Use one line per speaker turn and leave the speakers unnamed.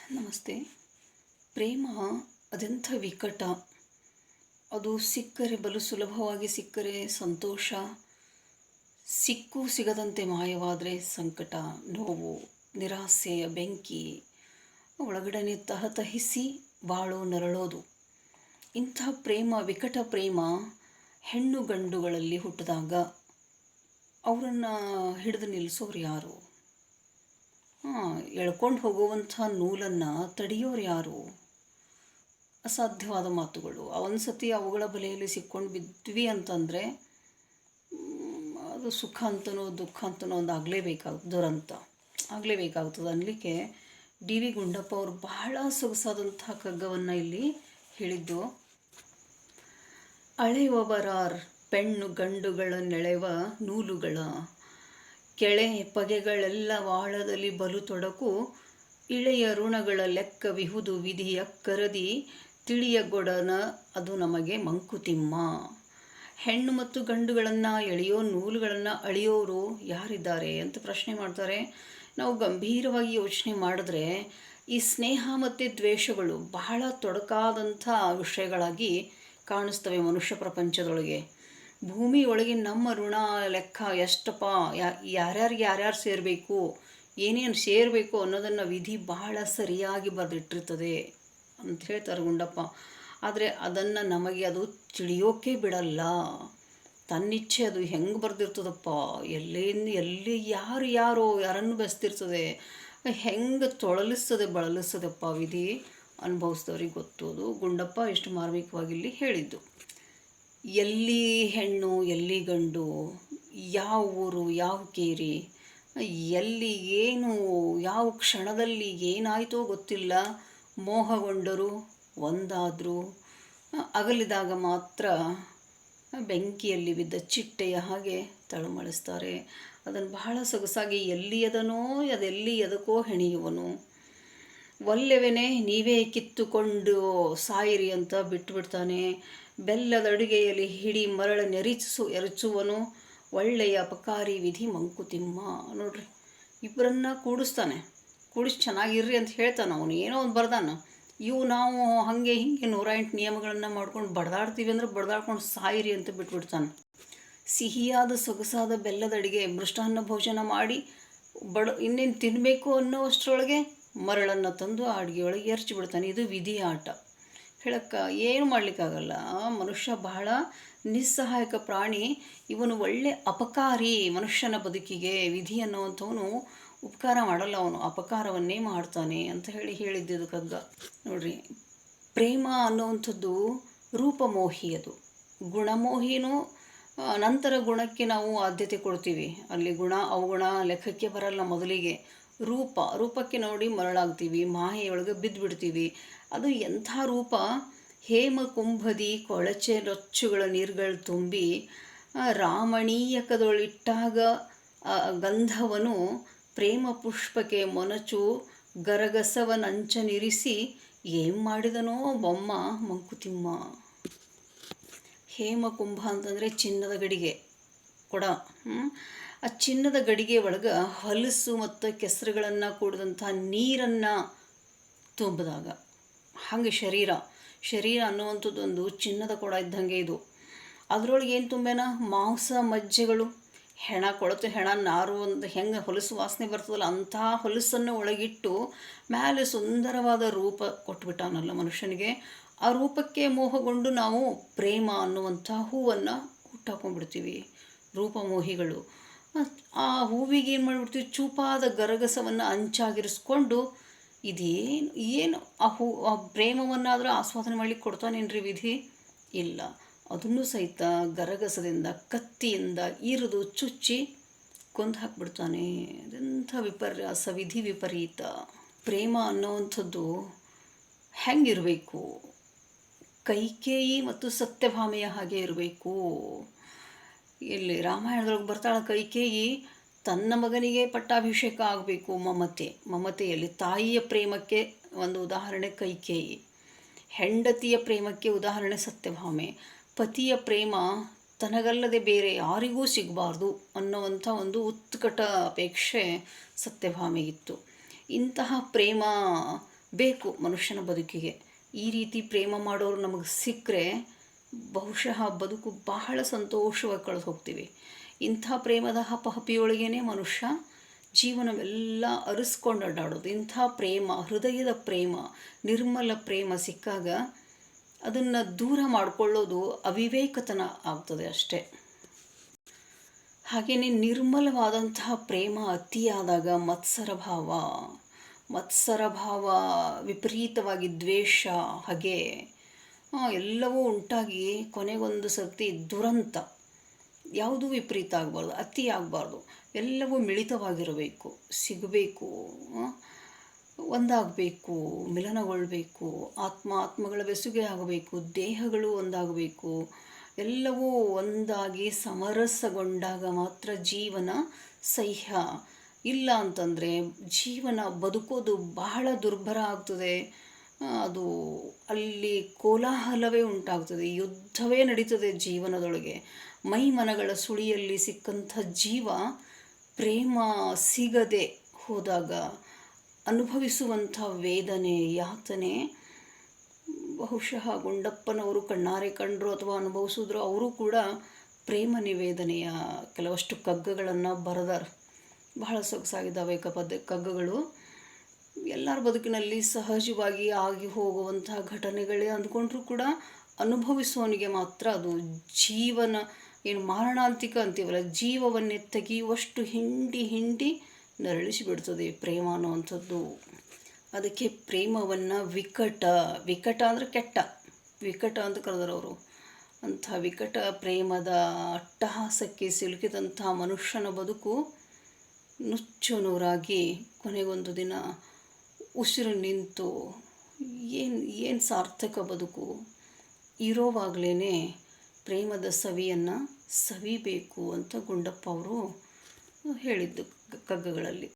ನಮಸ್ತೆ. ಪ್ರೇಮ ಅದೆಂಥ ವಿಕಟ. ಅದು ಸಿಕ್ಕರೆ ಬಲು ಸುಲಭವಾಗಿ ಸಿಕ್ಕರೆ ಸಂತೋಷ, ಸಿಕ್ಕೂ ಸಿಗದಂತೆ ಮಾಯವಾದರೆ ಸಂಕಟ, ನೋವು, ನಿರಾಸೆಯ ಬೆಂಕಿ ಒಳಗಡೆ ತಹತಹಿಸಿ ಬಾಳು ನರಳೋದು. ಇಂಥ ಪ್ರೇಮ, ವಿಕಟ ಪ್ರೇಮ ಹೆಣ್ಣು ಗಂಡುಗಳಲ್ಲಿ ಹುಟ್ಟಿದಾಗ ಅವರನ್ನು ಹಿಡಿದು ನಿಲ್ಲಿಸೋರು ಯಾರು? ಎಳ್ಕೊಂಡು ಹೋಗುವಂಥ ನೂಲನ್ನು ತಡೆಯೋರು ಯಾರು? ಅಸಾಧ್ಯವಾದ ಮಾತುಗಳು. ಒಂದು ಸತಿ ಅವುಗಳ ಬಲೆಯಲ್ಲಿ ಸಿಕ್ಕೊಂಡು ಬಿದ್ವಿ ಅಂತಂದರೆ ಅದು ಸುಖ ಅಂತನೋ ದುಃಖ ಅಂತನೋ ಒಂದು ದುರಂತ ಆಗಲೇಬೇಕಾಗ್ತದೆ ಅನ್ನಲಿಕ್ಕೆ ಡಿ ಗುಂಡಪ್ಪ ಅವರು ಬಹಳ ಸೊಗಸಾದಂಥ ಕಗ್ಗವನ್ನು ಇಲ್ಲಿ ಹೇಳಿದ್ದು. ಅಳೆಯುವವರಾರ್ ಪೆಣ್ಣು ಗಂಡುಗಳ ನೆಳೆವ ನೂಲುಗಳ ಕೆಳೆ ಪಗೆಗಳೆಲ್ಲ ವಾಳದಲ್ಲಿ ಬಲು ತೊಡಕು, ಇಳೆಯ ಋಣಗಳ ಲೆಕ್ಕವಿಹುದು ವಿಧಿಯ ಕರದಿ ತಿಳಿಯಗೊಡನ ಅದು ನಮಗೆ ಮಂಕುತಿಮ್ಮ. ಹೆಣ್ಣು ಮತ್ತು ಗಂಡುಗಳನ್ನು ಎಳೆಯೋ ನೂಲುಗಳನ್ನು ಅಳೆಯೋರು ಯಾರಿದ್ದಾರೆ ಅಂತ ಪ್ರಶ್ನೆ ಮಾಡ್ತಾರೆ. ನಾವು ಗಂಭೀರವಾಗಿ ಯೋಚನೆ ಮಾಡಿದ್ರೆ ಈ ಸ್ನೇಹ ಮತ್ತು ದ್ವೇಷಗಳು ಬಹಳ ತೊಡಕಾದಂಥ ವಿಷಯಗಳಾಗಿ ಕಾಣಿಸ್ತವೆ ಮನುಷ್ಯ ಪ್ರಪಂಚದೊಳಗೆ. ಭೂಮಿಯೊಳಗೆ ನಮ್ಮ ಋಣ ಲೆಕ್ಕ ಎಷ್ಟಪ್ಪ, ಯಾರ್ಯಾರು ಸೇರಬೇಕು, ಏನೇನು ಸೇರಬೇಕು ಅನ್ನೋದನ್ನು ವಿಧಿ ಬಹಳ ಸರಿಯಾಗಿ ಬರೆದಿಟ್ಟಿರ್ತದೆ ಅಂತ ಹೇಳ್ತಾರೆ ಗುಂಡಪ್ಪ. ಆದರೆ ಅದನ್ನು ನಮಗೆ ಅದು ತಿಳಿಯೋಕೆ ಬಿಡಲ್ಲ. ತನ್ನಿಚ್ಛೆ ಅದು ಹೆಂಗೆ ಬರೆದಿರ್ತದಪ್ಪ, ಎಲ್ಲಿ ಯಾರನ್ನು ಬೆಸ್ತಿರ್ತದೆ, ಹೆಂಗೆ ಬಳಲಿಸ್ತದಪ್ಪ ವಿಧಿ ಅನುಭವಿಸಿದವ್ರಿಗೆ ಗೊತ್ತೋದು. ಗುಂಡಪ್ಪ ಎಷ್ಟು ಮಾರ್ಮಿಕವಾಗಿ ಇಲ್ಲಿ ಹೇಳಿದ್ದು. ಎಲ್ಲಿ ಹೆಣ್ಣು ಎಲ್ಲಿ ಗಂಡು, ಯಾವ ಊರು ಯಾವ ಕೇರಿ, ಎಲ್ಲಿ ಏನು ಯಾವ ಕ್ಷಣದಲ್ಲಿ ಏನಾಯಿತೋ ಗೊತ್ತಿಲ್ಲ, ಮೋಹಗೊಂಡರು ಒಂದಾದರೂ ಅಗಲಿದಾಗ ಮಾತ್ರ ಬೆಂಕಿಯಲ್ಲಿ ಬಿದ್ದ ಚಿಟ್ಟೆಯ ಹಾಗೆ ತಳುಮಳಿಸ್ತಾರೆ. ಅದನ್ನು ಬಹಳ ಸೊಗಸಾಗಿ ಎಲ್ಲಿ ಅದನೋ ಅದೆಲ್ಲಿ ಎದಕ್ಕೋ ಹೆಣೆಯುವನು, ಒಲ್ಲೆವೆನೆ ನೀವೇ ಕಿತ್ತುಕೊಂಡು ಸಾಯಿರಿ ಅಂತ ಬಿಟ್ಟುಬಿಡ್ತಾನೆ. ಬೆಲ್ಲದ ಅಡುಗೆಯಲ್ಲಿ ಹಿಡಿ ಮರಳ ಎರಚುವನು, ಒಳ್ಳೆಯ ಅಪಕಾರಿ ವಿಧಿ ಮಂಕುತಿಮ್ಮ. ನೋಡ್ರಿ, ಇಬ್ಬರನ್ನ ಕೂಡಿಸ್ತಾನೆ, ಕೂಡಿಸಿ ಚೆನ್ನಾಗಿರ್ರಿ ಅಂತ ಹೇಳ್ತಾನೆ. ಅವನು ಏನೋ ಒಂದು ಬರ್ದಾನ. ನಾವು ಹಾಗೆ ಹೀಗೆ 108 ನಿಯಮಗಳನ್ನು ಮಾಡ್ಕೊಂಡು ಬಡ್ದಾಡ್ತೀವಿ ಅಂದರೆ ಬಡ್ದಾಡ್ಕೊಂಡು ಸಾಯಿರಿ ಅಂತ ಬಿಟ್ಬಿಡ್ತಾನೆ. ಸಿಹಿಯಾದ ಸೊಗಸಾದ ಬೆಲ್ಲದ ಅಡುಗೆ ಮೃಷ್ಟಾನ್ನ ಭೋಜನ ಮಾಡಿ ಇನ್ನೇನು ತಿನ್ನಬೇಕು ಅನ್ನೋಷ್ಟರೊಳಗೆ ಮರಳನ್ನು ತಂದು ಆ ಅಡುಗೆಯೊಳಗೆ ಎರಚಿಬಿಡ್ತಾನೆ. ಇದು ವಿಧಿ ಆಟ. ಹೇಳಕ್ಕೆ ಏನು ಮಾಡಲಿಕ್ಕಾಗಲ್ಲ. ಮನುಷ್ಯ ಬಹಳ ನಿಸ್ಸಹಾಯಕ ಪ್ರಾಣಿ. ಇವನು ಒಳ್ಳೆ ಅಪಕಾರಿ ಮನುಷ್ಯನ ಬದುಕಿಗೆ. ವಿಧಿ ಅನ್ನುವಂಥವನು ಉಪಕಾರ ಮಾಡಲ್ಲ, ಅವನು ಅಪಕಾರವನ್ನೇ ಮಾಡ್ತಾನೆ ಅಂತ ಹೇಳಿದ್ದಿದ್ದು ಕಗ್ಗ. ನೋಡ್ರಿ, ಪ್ರೇಮ ಅನ್ನುವಂಥದ್ದು ರೂಪಮೋಹಿ, ಅದು ಗುಣಮೋಹಿನೂ. ನಂತರ ಗುಣಕ್ಕೆ ನಾವು ಆದ್ಯತೆ ಕೊಡ್ತೀವಿ. ಅಲ್ಲಿ ಅವಗುಣ ಲೆಕ್ಕಕ್ಕೆ ಬರಲ್ಲ. ಮೊದಲಿಗೆ ರೂಪಕ್ಕೆ ನೋಡಿ ಮರಳಾಗ್ತೀವಿ, ಮಾಯೆಯೊಳಗೆ ಬಿದ್ದುಬಿಡ್ತೀವಿ. ಅದು ಎಂಥ ರೂಪ! ಹೇಮ ಕುಂಭದಿ ಕೊಳಚೆ ರೊಚ್ಚುಗಳ ನೀರುಗಳು ತುಂಬಿ ರಾಮಣೀಯಕದೊಳಿಟ್ಟಾಗ ಗಂಧವನು ಪ್ರೇಮ ಪುಷ್ಪಕ್ಕೆ ಮೊನಚು ಗರಗಸವನಂಚನಿರಿಸಿ ಏನು ಮಾಡಿದನೋ ಬೊಮ್ಮ ಮಂಕುತಿಮ್ಮ. ಹೇಮಕುಂಭ ಅಂತಂದರೆ ಚಿನ್ನದ ಗಡಿಗೆ ಕೊಡ. ಆ ಚಿನ್ನದ ಗಡಿಗೆ ಒಳಗೆ ಹೊಲಸು ಮತ್ತು ಕೆಸರುಗಳನ್ನು ಕೂಡಿದಂಥ ನೀರನ್ನು ತುಂಬಿದಾಗ, ಹಾಗೆ ಶರೀರ ಅನ್ನುವಂಥದ್ದು ಒಂದು ಚಿನ್ನದ ಕೊಡ ಇದ್ದಂಗೆ ಇದು. ಅದರೊಳಗೆ ಏನು ತುಂಬೇನ? ಮಾಂಸ ಮಜ್ಜೆಗಳು, ಕೊಳತು ಹೆಣ, ನಾರು ಅಂತ ಹೆಂಗೆ ಹೊಲಸು ವಾಸನೆ ಬರ್ತದಲ್ಲ ಅಂಥ ಹೊಲಸನ್ನು ಒಳಗಿಟ್ಟು ಮೇಲೆ ಸುಂದರವಾದ ರೂಪ ಕೊಟ್ಬಿಟ್ಟಾನಲ್ಲ ಮನುಷ್ಯನಿಗೆ. ಆ ರೂಪಕ್ಕೆ ಮೋಹಗೊಂಡು ನಾವು ಪ್ರೇಮ ಅನ್ನುವಂಥ ಹೂವನ್ನು ಹುಟ್ಟಾಕೊಂಡ್ಬಿಡ್ತೀವಿ. ರೂಪಮೋಹಿಗಳು. ಆ ಹೂವಿಗೆ ಏನು ಮಾಡಿಬಿಡ್ತೀವಿ? ಚೂಪಾದ ಗರಗಸವನ್ನು ಅಂಚಾಗಿರಿಸ್ಕೊಂಡು ಏನು ಆ ಪ್ರೇಮವನ್ನಾದರೂ ಆಸ್ವಾದನೆ ಮಾಡಲಿಕ್ಕೆ ಕೊಡ್ತಾನೇನ್ರಿ ವಿಧಿ? ಇಲ್ಲ. ಅದನ್ನು ಸಹಿತ ಗರಗಸದಿಂದ, ಕತ್ತಿಯಿಂದ ಇರಿದು ಚುಚ್ಚಿ ಕೊಂದು ಹಾಕ್ಬಿಡ್ತಾನೆ. ಅದೆಂಥ ವಿಪರ್ಯಾಸ, ವಿಧಿ ವಿಪರೀತ. ಪ್ರೇಮ ಅನ್ನೋವಂಥದ್ದು ಹೆಂಗಿರಬೇಕು? ಕೈಕೇಯಿ ಮತ್ತು ಸತ್ಯಭಾಮೆಯ ಹಾಗೆ ಇರಬೇಕು. ಇಲ್ಲಿ ರಾಮಾಯಣದೊಳಗೆ ಬರ್ತಾಳೆ ಕೈಕೇಯಿ, ತನ್ನ ಮಗನಿಗೆ ಪಟ್ಟಾಭಿಷೇಕ ಆಗಬೇಕು. ಮಮತೆಯಲ್ಲಿ ತಾಯಿಯ ಪ್ರೇಮಕ್ಕೆ ಒಂದು ಉದಾಹರಣೆ ಕೈಕೇಯಿ, ಹೆಂಡತಿಯ ಪ್ರೇಮಕ್ಕೆ ಉದಾಹರಣೆ ಸತ್ಯಭಾಮೆ. ಪತಿಯ ಪ್ರೇಮ ತನಗಲ್ಲದೆ ಬೇರೆ ಯಾರಿಗೂ ಸಿಗಬಾರ್ದು ಅನ್ನುವಂಥ ಒಂದು ಉತ್ಕಟ ಅಪೇಕ್ಷೆ ಸತ್ಯಭಾಮೆಗಿತ್ತು. ಇಂತಹ ಪ್ರೇಮ ಬೇಕು ಮನುಷ್ಯನ ಬದುಕಿಗೆ. ಈ ರೀತಿ ಪ್ರೇಮ ಮಾಡೋರು ನಮಗೆ ಸಿಕ್ಕರೆ ಬಹುಶಃ ಬದುಕು ಬಹಳ ಸಂತೋಷವಾಗಿ ಕಳೆದು ಹೋಗ್ತೀವಿ. ಇಂಥ ಪ್ರೇಮದ ಹಪಹಪಿಯೊಳಗೇ ಮನುಷ್ಯ ಜೀವನವೆಲ್ಲ ಅರಿಸ್ಕೊಂಡು ಅಡ್ಡಾಡೋದು. ಇಂಥ ಪ್ರೇಮ, ಹೃದಯದ ಪ್ರೇಮ, ನಿರ್ಮಲ ಪ್ರೇಮ ಸಿಕ್ಕಾಗ ಅದನ್ನು ದೂರ ಮಾಡಿಕೊಳ್ಳೋದು ಅವಿವೇಕತನ ಆಗ್ತದೆ ಅಷ್ಟೇ. ಹಾಗೆಯೇ ನಿರ್ಮಲವಾದಂತಹ ಪ್ರೇಮ ಅತಿಯಾದಾಗ ಮತ್ಸರ ಭಾವ, ವಿಪರೀತವಾಗಿ ದ್ವೇಷ, ಹಾಗೆ ಎಲ್ಲವೂ ಉಂಟಾಗಿ ಕೊನೆಗೊಂದು ಸರ್ತಿ ದುರಂತ. ಯಾವುದೂ ವಿಪರೀತ ಆಗಬಾರ್ದು, ಅತಿ ಆಗಬಾರ್ದು, ಎಲ್ಲವೂ ಮಿಳಿತವಾಗಿರಬೇಕು, ಸಿಗಬೇಕು, ಒಂದಾಗಬೇಕು, ಮಿಲನಗೊಳ್ಳಬೇಕು, ಆತ್ಮಗಳ ಬೆಸುಗೆ ಆಗಬೇಕು, ದೇಹಗಳು ಒಂದಾಗಬೇಕು, ಎಲ್ಲವೂ ಒಂದಾಗಿ ಸಮರಸಗೊಂಡಾಗ ಮಾತ್ರ ಜೀವನ ಸಹ್ಯ. ಇಲ್ಲ ಅಂತಂದರೆ ಜೀವನ ಬದುಕೋದು ಬಹಳ ದುರ್ಭರ ಆಗ್ತದೆ. ಅದು ಅಲ್ಲಿ ಕೋಲಾಹಲವೇ ಉಂಟಾಗ್ತದೆ, ಯುದ್ಧವೇ ನಡೀತದೆ ಜೀವನದೊಳಗೆ. ಮೈ ಮನಗಳ ಸುಳಿಯಲ್ಲಿ ಸಿಕ್ಕಂಥ ಜೀವ ಪ್ರೇಮ ಸಿಗದೆ ಹೋದಾಗ ಅನುಭವಿಸುವಂಥ ವೇದನೆ, ಯಾತನೆ ಬಹುಶಃ ಗುಂಡಪ್ಪನವರು ಕಣ್ಣಾರೆ ಕಂಡರು ಅಥವಾ ಅನುಭವಿಸಿದ್ರು. ಅವರು ಕೂಡ ಪ್ರೇಮ ನಿವೇದನೆಯ ಕೆಲವಷ್ಟು ಕಗ್ಗಗಳನ್ನು ಬರೆದಾರೆ. ಬಹಳ ಸೊಗಸಾಗಿದ್ದಾವೆ ಕಗ್ಗಗಳು. ಎಲ್ಲರ ಬದುಕಿನಲ್ಲಿ ಸಹಜವಾಗಿ ಆಗಿ ಹೋಗುವಂಥ ಘಟನೆಗಳೇ ಅಂದ್ಕೊಂಡ್ರೂ ಕೂಡ ಅನುಭವಿಸುವವನಿಗೆ ಮಾತ್ರ ಅದು ಜೀವನ, ಏನು ಮಾರಣಾಂತಿಕ ಅಂತೀವಲ್ಲ, ಜೀವವನ್ನೇ ತೆಗೆಯುವಷ್ಟು ಹಿಂಡಿ ನರಳಿಸಿಬಿಡ್ತದೆ ಪ್ರೇಮ ಅನ್ನುವಂಥದ್ದು. ಅದಕ್ಕೆ ಪ್ರೇಮವನ್ನು ವಿಕಟ ಅಂದರೆ ಕೆಟ್ಟ, ವಿಕಟ ಅಂತ ಕರೆದರವರು. ಅಂಥ ವಿಕಟ ಪ್ರೇಮದ ಅಟ್ಟಹಾಸಕ್ಕೆ ಸಿಲುಕಿದಂಥ ಮನುಷ್ಯನ ಬದುಕು ನುಚ್ಚು ಕೊನೆಗೊಂದು ದಿನ ಉಸಿರು ನಿಂತು ಏನು ಸಾರ್ಥಕ ಬದುಕು. ಇರೋವಾಗಲೇ ಪ್ರೇಮದ ಸವಿಯನ್ನು ಸವಿಬೇಕು ಅಂತ ಗುಂಡಪ್ಪ ಅವರು ಹೇಳಿದ್ದು ಕಗ್ಗಗಳಲ್ಲಿ.